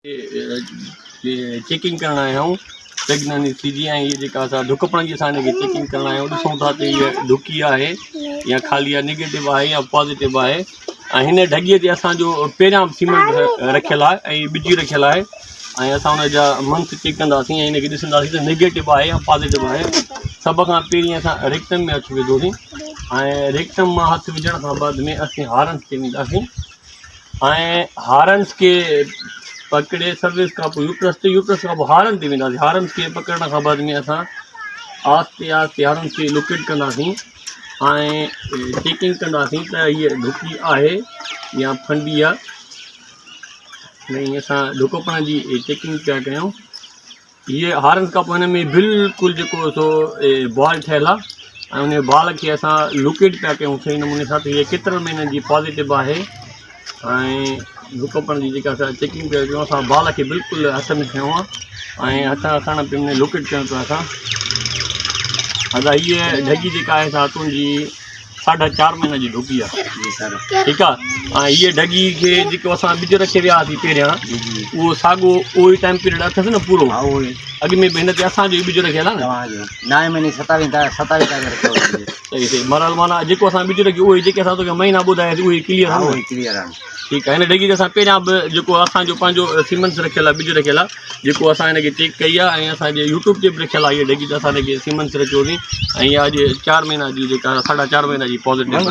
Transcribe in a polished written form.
Checking करण आया आहियूं प्रेगनेंसी जी ऐं इहे जेका असां ढुकपण जी असां हिनखे चेकिंग करण आया आहियूं। ॾिसूं था त इहा ढुकी आहे या ख़ाली आहे नेगेटिव आहे या पॉज़िटिव आहे। ऐं हिन ढॻीअ ते असांजो पहिरियां सीमेंट रखियलु आहे ऐं ॿिजी रखियलु आहे ऐं असां हुनजा मंथ चेक कंदासीं ऐं हिनखे ॾिसंदासीं त नेगेटिव आहे या पॉज़िटिव आहे। सभ खां पहिरीं असां रेक्टम में हथु विधोसीं ऐं रेक्टम मां हथु विझण खां बाद में असीं हारन्स ते वेंदासीं ऐं हारन्स खे पकड़े सर्विस खां पोइ यूट्रस खां पोइ हारन ते वेंदासीं। हारन्स खे पकड़ण खां बाद में असां आहिस्ते आहिस्ते हारन्स खे लोकेट कंदासीं ऐं चेकिंग कंदासीं त हीअ ढुकी आहे या फंडी आहे। ऐं असां ढुकपण जी चेकिंग पिया कयूं। हीअ हारन्स खां पोइ हिन में बिल्कुलु जेको सो बॉल ठहियलु आहे ऐं उन बॉल खे असां लोकेट पिया कयूं सही नमूने सां त हीअ केतिरनि महीननि जी पॉज़िटिव आहे। ऐं ढुकपण जी जेका असां चेकिंग पिया कयूं असां बॉल खे बिल्कुलु हथ में खयों आहे ऐं हथ खणण पियो में लोकेट कयूं पिया असां। अदा हीअ ढॻी जेका आहे सातुनि जी 4.5 महीना जी ढुकी आहे। ठीकु आहे। ऐं हीअ ढॻी खे जेको असां ॿिज रखे विया हुआसीं पहिरियां उहो साॻियो उहो ई टाइम पीरियड अथसि न पूरो। अॻु में हिन ते असांजो ई ॿिज रखियलु आहे न 9 महीने 27 तारीख़ सही सही मरल माना जेको असां ॿिज रखियो उहो ई जेके असां तोखे महीना ॿुधायासीं उहे क्लियर आहे क्लियर आहे। ठीकु आहे। हिन ढॻी ते असां पहिरियां बि जेको असांजो पंहिंजो सीमेंस रखियलु आहे ॿिज रखियलु आहे जेको असां हिनखे चेक कई आहे ऐं असांजे यूट्यूब ते बि रखियलु आहे। इहा ढॻी ते असां हिनखे सीमेंस रखियोसीं ऐं इहा अॼु 4 महीना जी जेका 4.5 महीना जी पॉज़िटिव